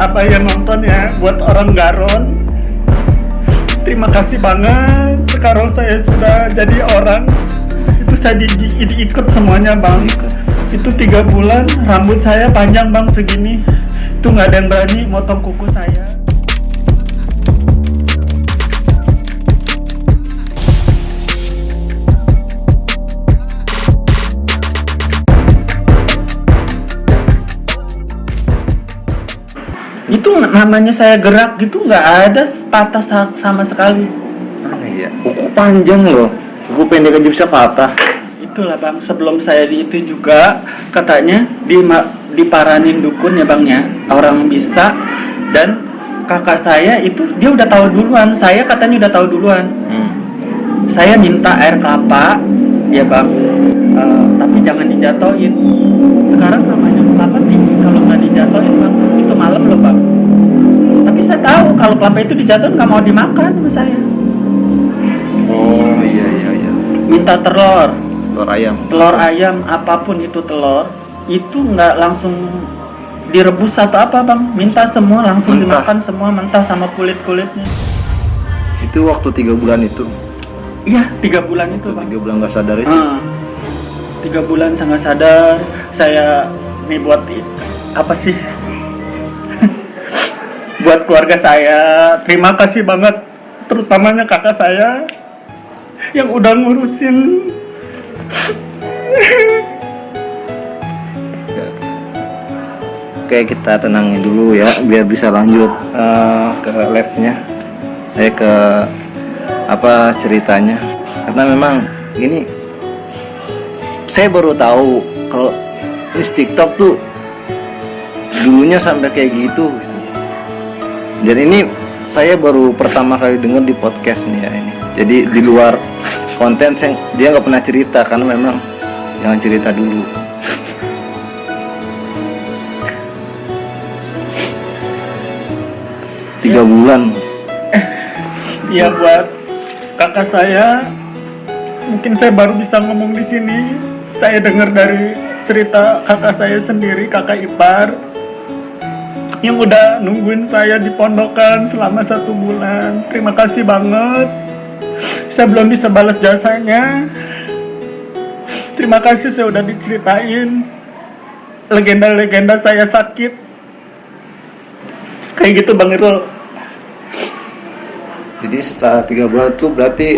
apa yang nonton ya, buat orang Garon. Terima kasih banget. Sekarang saya sudah jadi orang. Itu saya diikut semuanya bang. Itu 3 bulan rambut saya panjang bang segini. Itu nggak ada yang berani motong kuku saya. Itu namanya saya gerak gitu nggak ada patah sama sekali. Mana ya? Kuku panjang loh. Kuku pendek aja bisa patah. Itulah bang, sebelum saya di itu juga katanya diparanin dukun ya bang ya, orang bisa. Dan kakak saya itu dia udah tahu duluan, saya katanya udah tahu duluan. Saya minta air kelapa ya bang, tapi jangan dijatoin. Sekarang namanya kelapa tinggi, kalau nggak dijatoin bang itu malam loh bang. Tapi saya tahu kalau kelapa itu dijatoin nggak mau dimakan sama saya. Oh iya. Minta telur ayam apapun itu telur itu nggak langsung direbus atau apa bang, minta semua langsung mentah. Dimakan semua mentah sama kulitnya. Itu waktu 3 bulan itu. Iya 3 bulan itu bang. 3 bulan nggak sadar itu. 3 bulan saya nggak sadar. Saya nih buat apa sih buat keluarga saya terima kasih banget, terutamanya kakak saya yang udah ngurusin. Oke, kita tenangin dulu ya biar bisa lanjut ke live-nya. Ke apa ceritanya. Karena memang ini saya baru tahu kalau ini TikTok tuh dulunya sampai kayak gitu. Dan ini saya baru pertama kali dengar di podcast nih ya ini. Jadi di luar konten dia nggak pernah cerita karena memang jangan cerita dulu. Tiga bulan. Iya buat kakak saya, mungkin saya baru bisa ngomong di sini. Saya dengar dari cerita kakak saya sendiri, kakak ipar yang udah nungguin saya di pondokan selama 1 bulan. Terima kasih banget. Saya belum bisa balas jasanya. Terima kasih saya udah diceritain legenda-legenda saya sakit. Kayak gitu Bang Irul. Jadi setelah 3 bulan itu berarti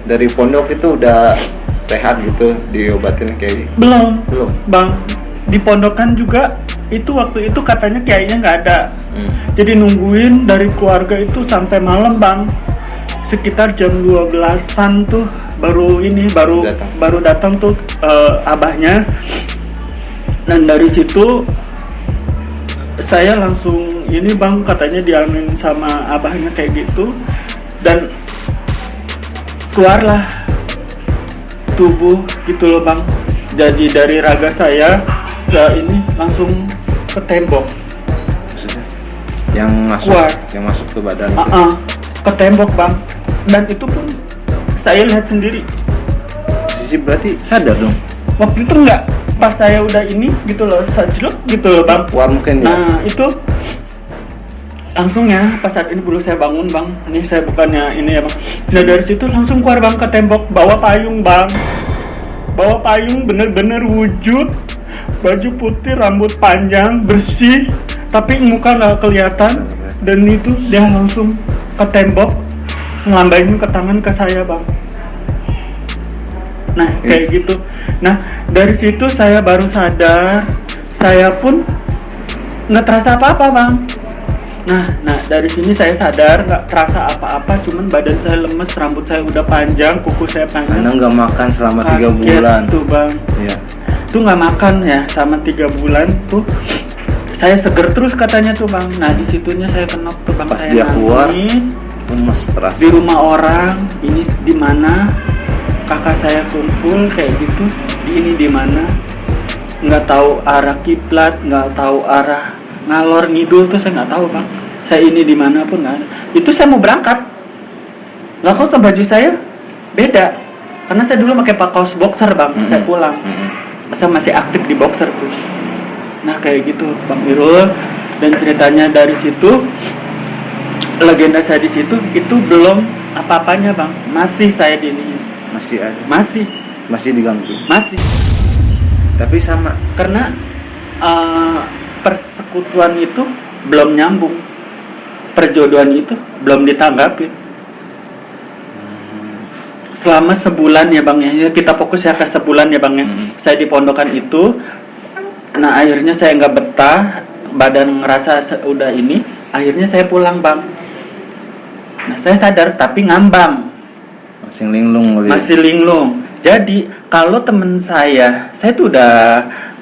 dari pondok itu udah sehat gitu, diobatin kayak Belum Bang, di pondokan juga itu waktu itu katanya kayaknya nggak ada. Jadi nungguin dari keluarga itu sampai malam Bang, sekitar jam 12-an tuh baru datang tuh abahnya. Dan dari situ saya langsung ini Bang, katanya diamin sama abahnya kayak gitu. Dan keluarlah tubuh gitu loh Bang. Jadi dari raga saya ini langsung ke tembok. Maksudnya yang masuk keluar. Yang masuk ke badan itu. Ke tembok Bang. Dan itu pun saya lihat sendiri. Jadi berarti sadar dong. Waktu itu enggak, pas saya udah ini gitu loh, sajluk gitu loh Bang. Keluar mungkin ya. Nah itu langsung ya, pas saat ini dulu saya bangun Bang. Ini saya bukannya ini ya Bang. Nah dari situ langsung keluar Bang ke tembok, bawa payung Bang. Bawa payung bener-bener wujud, baju putih, rambut panjang, bersih, tapi muka nggak kelihatan. Dan itu dia langsung ke tembok, ngelambainin ke tangan ke saya Bang. Nah kayak gitu. Nah dari situ saya baru sadar, saya pun nggak terasa apa-apa Bang. Nah dari sini saya sadar nggak terasa apa-apa, cuman badan saya lemes, rambut saya udah panjang, kuku saya panjang. Karena nggak makan selama 3 bulan. Tuh Bang. Iya. Tuh nggak makan ya sama 3 bulan tuh. Saya seger terus katanya tuh Bang. Nah di situnya saya kenok tuh Bang. Pas saya dia keluar, nangis terasa. di rumah orang. Ini di mana? Kakak saya kumpul kayak gitu. Ini di mana? Nggak tahu arah kiblat, nggak tahu arah ngalor ngidul tuh saya nggak tahu Bang. Saya ini di mana pun nggak ada. Itu saya mau berangkat. Lah kok ke baju saya beda? Karena saya dulu pakai kaos boxer Bang. Saya pulang. Saya masih aktif di boxer terus. Nah kayak gitu Bang Irul. Dan ceritanya dari situ, legenda saya di situ itu belum apa-apanya bang, masih saya Masih ada, masih diganggu. masih Tapi sama. karena persekutuan itu belum nyambung, perjodohan itu belum ditanggapin selama sebulan ya bang ya. Kita fokus ya ke sebulan ya bang ya. Saya di pondokan itu, nah akhirnya saya nggak betah, badan ngerasa udah ini, akhirnya saya pulang bang. Nah saya sadar tapi ngambang, Masih linglung kali. masih linglung. Jadi kalau teman saya tuh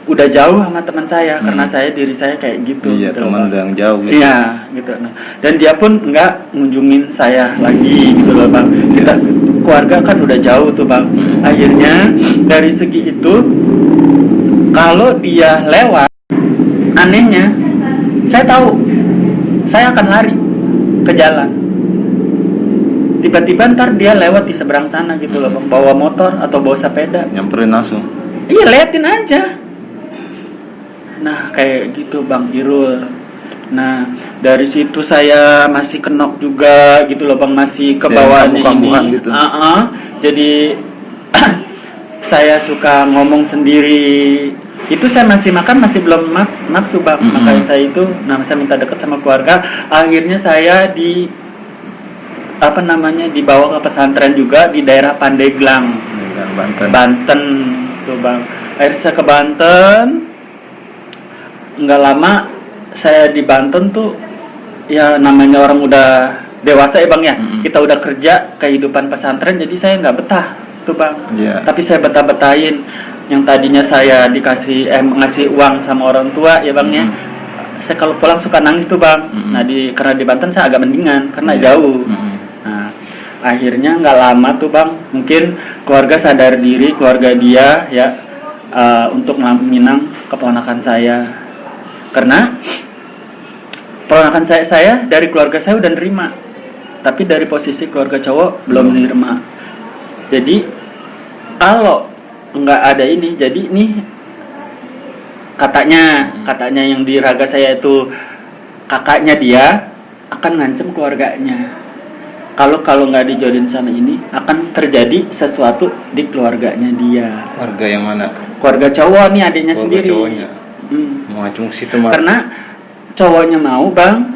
udah jauh sama teman saya karena diri saya kayak gitu. Iya, gitu teman loh, Bang. yang jauh gitu. Iya, gitu. Nah, dan dia pun nggak ngunjungin saya lagi gitu loh bang. Kita keluarga kan udah jauh tuh bang. Akhirnya dari segi itu, kalau dia lewat, anehnya saya tahu saya akan lari ke jalan. Tiba-tiba ntar dia lewat di seberang sana gitu loh bang, bawa motor atau bawa sepeda. Nyamperin langsung. Iya, liatin aja. Nah kayak gitu bang Irul. Nah dari situ saya masih kenok juga gitu loh bang, masih ke bawahnya ini. Kambuh-kambuhan gitu. Jadi saya suka ngomong sendiri. Itu saya masih makan, masih belum nafsu bang. Makanya saya itu, saya minta dekat sama keluarga. Akhirnya saya dibawa ke pesantren juga di daerah Pandeglang, Banten tuh bang. Akhirnya saya ke Banten. Nggak lama saya di Banten tuh, ya namanya orang udah dewasa ya bang ya. Kita udah kerja kehidupan pesantren, jadi saya nggak betah tuh bang. Tapi saya betah-betahin. Yang tadinya saya ngasih uang sama orang tua ya bang ya, saya kalau pulang suka nangis tuh bang. Nah karena di Banten saya agak mendingan karena jauh. Nah akhirnya nggak lama tuh bang, mungkin keluarga sadar diri, keluarga dia ya, untuk Minang keponakan saya. Karena ponakan saya dari keluarga saya udah nerima, tapi dari posisi keluarga cowok belum nerima. Jadi kalau nggak ada ini, jadi nih katanya yang di raga saya itu kakaknya dia akan ngancem keluarganya. Kalau nggak dijodohin sama ini, akan terjadi sesuatu di keluarganya dia. Keluarga yang mana? Keluarga cowok nih, adiknya sendiri. Cowoknya. Mau acung situ mah. Karena cowoknya mau bang,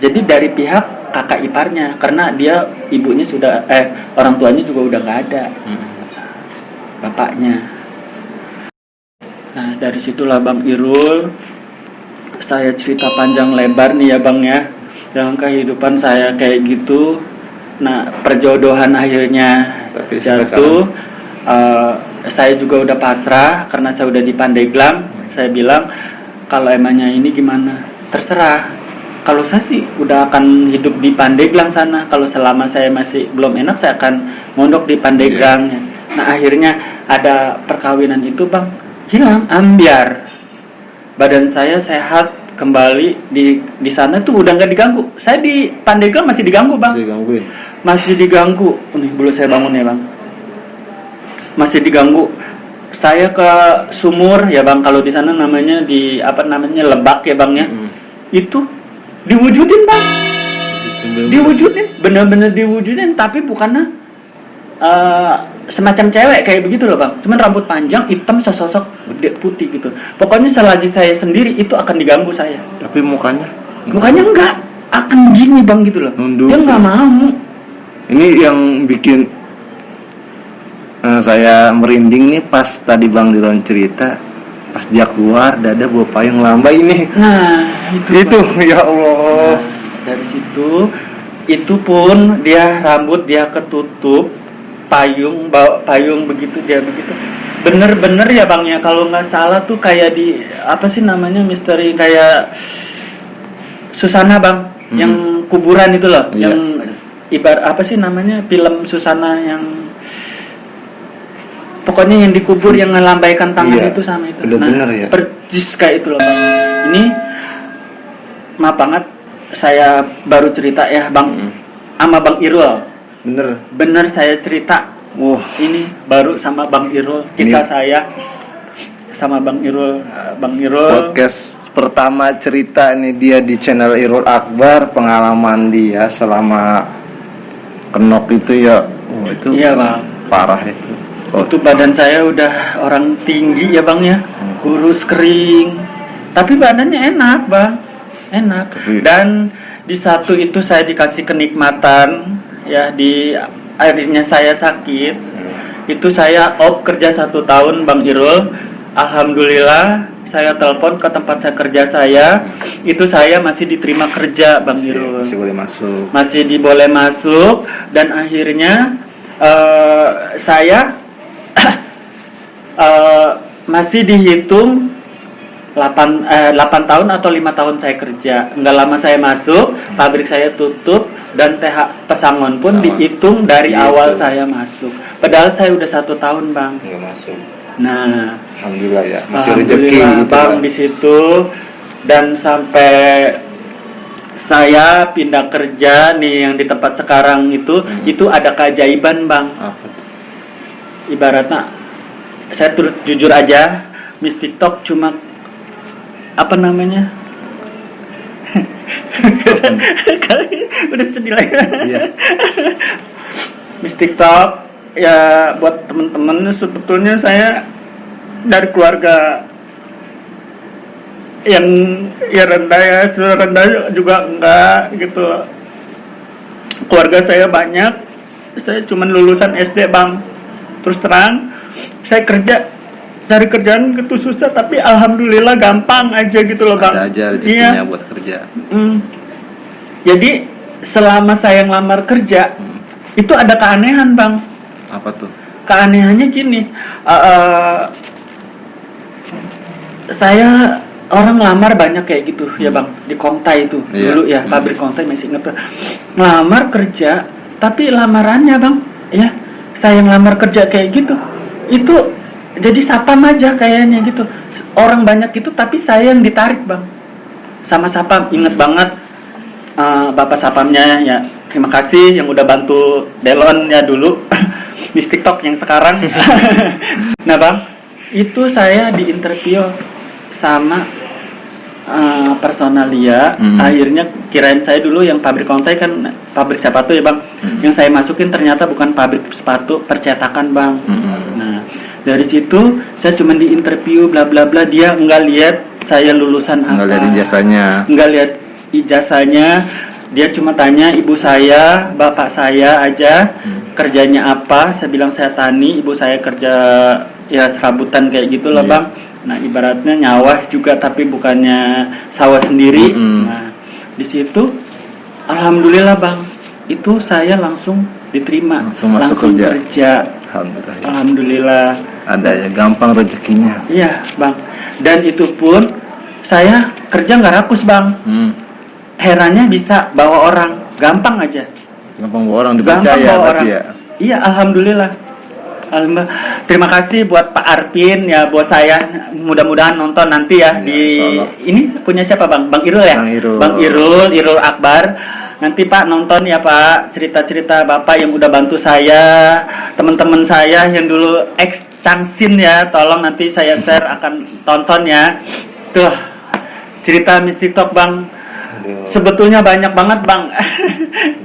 jadi dari pihak kakak iparnya, karena dia ibunya sudah orang tuanya juga udah nggak ada, bapaknya. Nah dari situlah bang Irul, saya cerita panjang lebar nih ya bang ya, dalam kehidupan saya kayak gitu. Nah perjodohan akhirnya jatuh. Saya juga udah pasrah karena saya udah di Pandeglang. Saya bilang kalau emangnya ini gimana, terserah. Kalau saya sih udah akan hidup di Pandeglang sana. Kalau selama saya masih belum enak, saya akan mondok di Pandeglang. Nah akhirnya ada perkawinan itu bang, hilang ambiar. Badan saya sehat kembali di sana tuh udah nggak diganggu. Saya di Pandeglang masih diganggu bang. Masih diganggu. Nih dulu saya bangun ya bang. Masih diganggu. Saya ke sumur ya bang, kalau di sana namanya Lebak ya bang ya. Itu diwujudin bang. Diwujudin, bener-bener diwujudin, tapi bukannya semacam cewek kayak begitu loh bang. Cuman rambut panjang, hitam, sesosok putih gitu. Pokoknya selagi saya sendiri itu akan diganggu saya. Tapi mukanya enggak akan gini bang gitu loh. Nunduk. Dia nggak mau. Ini yang bikin saya merinding nih pas tadi Bang Diron cerita, pas dia keluar dada bawa payung lambai ini. Nah itu ya Allah. Nah, dari situ itu pun dia rambut dia ketutup, payung bawa payung begitu, dia begitu. Bener-bener ya bang ya, kalau nggak salah tuh kayak di apa sih namanya, misteri kayak Susana bang, yang kuburan itu loh, yang apa sih namanya, film Susana yang pokoknya yang dikubur yang melambaikan tangan itu sama itu. Bener-bener ya. Persis kayak itu loh bang. Ini maaf banget saya baru cerita ya bang, sama bang Irul. Bener saya cerita. Ini baru sama bang Irul kisah sama Bang Irul. Bang Irul. Podcast pertama cerita ini dia di channel Irul Akbar, pengalaman dia selama kenok itu ya. Oh, itu Iya Bang. parah itu. Oh, Itu badan saya udah orang tinggi ya Bang ya, kurus kering. Tapi badannya enak Bang, enak. Tapi- Dan di satu itu saya dikasih kenikmatan ya, di akhirnya saya sakit. Itu saya off kerja 1 tahun Bang Irul. Alhamdulillah saya telepon ke tempat saya kerja saya, itu saya masih diterima kerja Bang Irul. masih boleh masuk. Masih diboleh masuk, dan akhirnya saya masih dihitung 8 tahun atau 5 tahun saya kerja. Nggak lama saya masuk, pabrik saya tutup, dan TH Pesangon pun Pesangon. dihitung dari Dihitung. awal saya masuk. Padahal saya udah 1 tahun Bang. Nggak masuk. Nah, Alhamdulillah ya, masih rezeki alhamdulillah gitu Bang kan. di situ, dan sampai saya pindah kerja nih yang di tempat sekarang itu ada keajaiban Bang. Apa tuh? Ibaratnya saya turut jujur aja, Miss TikTok cuma apa namanya? Udah sedih lagi. Iya. Miss TikTok ya, buat temen-temen sebetulnya saya dari keluarga yang ya rendah ya, serendah juga enggak gitu. Keluarga saya banyak, saya cuman lulusan SD Bang. Terus terang, saya cari kerjaan gitu susah, tapi alhamdulillah gampang aja gitu loh Bang. Ada aja rezekinya buat kerja. Jadi selama saya ngelamar kerja, itu ada keanehan Bang. Apa tuh? Keanehannya gini, saya orang ngelamar banyak kayak gitu ya Bang, di Kontai itu dulu ya, pabrik Kontai masih inget tuh. Ngelamar kerja, tapi lamarannya Bang, ya saya ngelamar kerja kayak gitu, itu jadi sapam aja kayaknya gitu. Orang banyak itu, tapi saya yang ditarik Bang, sama sapam. Inget banget Bapak sapamnya ya, terima kasih yang udah bantu Delon ya dulu. Miss TikTok yang sekarang. Nah Bang, itu saya diinterview sama personalia. Akhirnya kirain saya dulu yang pabrik Kontai kan pabrik sepatu ya Bang. Yang saya masukin ternyata bukan pabrik sepatu, percetakan Bang. Nah dari situ saya cuma diinterview bla bla bla, dia nggak lihat saya lulusan apa, Nggak lihat ijazahnya. nggak lihat ijazahnya. Dia cuma tanya ibu saya, bapak saya aja kerjanya apa. Saya bilang saya tani, ibu saya kerja ya serabutan kayak gitulah Bang. Nah ibaratnya nyawah juga, tapi bukannya sawah sendiri. Nah di situ alhamdulillah Bang, itu saya langsung diterima, Langsung masuk kerja. Alhamdulillah. Ada ya, gampang rezekinya. Iya Bang, dan itu pun saya kerja nggak rakus Bang. Herannya bisa bawa orang, gampang aja. Gampang bawa orang Gampang dipercaya bawa berarti orang. ya. Iya, alhamdulillah. Terima kasih buat Pak Arpin ya, bos saya. Mudah-mudahan nonton nanti ya, Ya, di insyaallah. ini punya siapa Bang? Bang Irul ya? Bang Irul. Irul Akbar. Nanti Pak nonton ya Pak, cerita-cerita Bapak yang udah bantu saya, teman-teman saya yang dulu ex Changsin ya, tolong nanti saya share akan tonton ya. Tuh, cerita Miss TikTok Bang. Sebetulnya banyak banget Bang.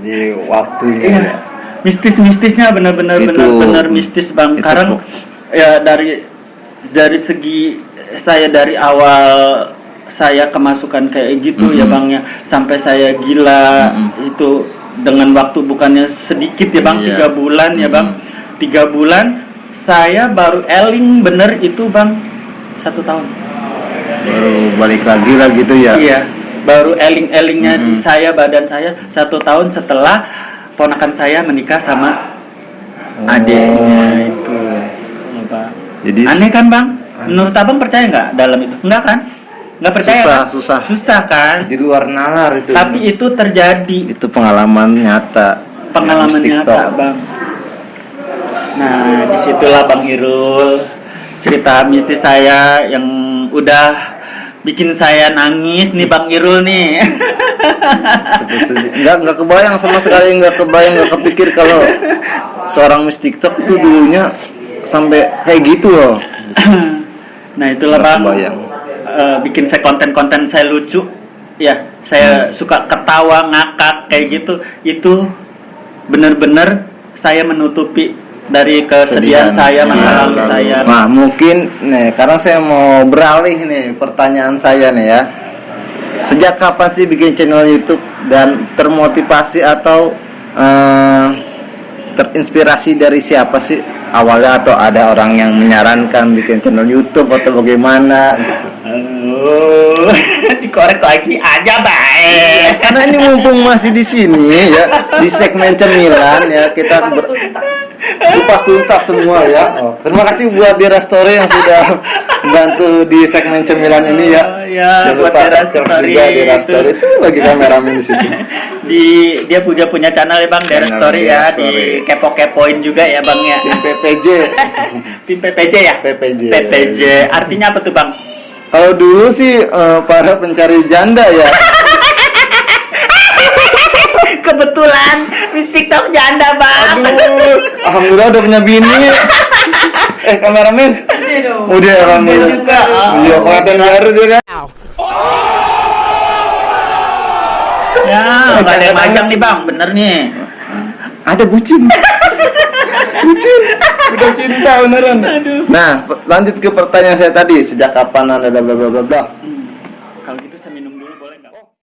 Di waktunya Iya. ya. Mistis-mistisnya benar-benar Itu- benar-benar mistis Bang. itu Karena ya dari segi saya dari awal saya kemasukan kayak gitu ya Bang ya, sampai saya gila itu dengan waktu bukannya sedikit ya Bang, Iya. 3 bulan ya Bang. 3 bulan saya baru eling bener itu Bang 1 tahun. Baru balik lagi lah gitu ya. Iya, baru eling-elingnya di saya, badan saya 1 tahun setelah ponakan saya menikah sama adiknya itu. Bang. Jadi Aneh kan Bang? Menurut Abang percaya nggak dalam itu? Enggak kan? Nggak percaya kan? susah kan? di luar nalar itu. Tapi itu terjadi, itu pengalaman nyata. pengalaman Ya, nyata Bang. Nah disitulah Bang Irul, cerita mistis saya yang udah bikin saya nangis nih Bang Irul nih. Nggak kebayang sama sekali, nggak kepikir kalau seorang Miss TikTok itu dulunya sampai kayak gitu loh. Nah itulah Nggak bang, kebayang. bikin saya konten-konten saya lucu, ya saya suka ketawa ngakak kayak gitu, itu bener-bener saya menutupi dari kesedihan saya masa lalu saya. Nah mungkin nih, karena saya mau beralih nih pertanyaan saya nih ya. Sejak kapan sih bikin channel YouTube dan termotivasi atau terinspirasi dari siapa sih awalnya, atau ada orang yang menyarankan bikin channel YouTube atau bagaimana gitu? Dikorek lagi aja baik. Karena ini mumpung masih di sini ya, di segmen cemilan ya, kita kupas tuntas semua ya. Terima kasih buat Dira Story yang sudah membantu di segmen cemilan ini ya. Ya, buat Dira Story juga Dira Story itu lagi kameramen di situ. Dia punya channel ya bang, Dira Channel Story Dira ya, Story. di kepo-kepoin juga ya bang ya. Tim PPJ. Tim PPJ ya? PPJ. Artinya apa tuh bang? Kalau dulu sih para pencari janda ya. Kebetulan Miss TikTok janda bang. Aduh, alhamdulillah udah punya bini. Kameramen. Udah alhamdulillah. juga. Iya, pengantin baru dia kan. Ya, nggak ada yang majang nih bang, bener nih. Ada bucin. Bucin. Udah cinta beneran. Nah, lanjut ke pertanyaan saya tadi. Sejak kapan Anda bla bla bla bla bla?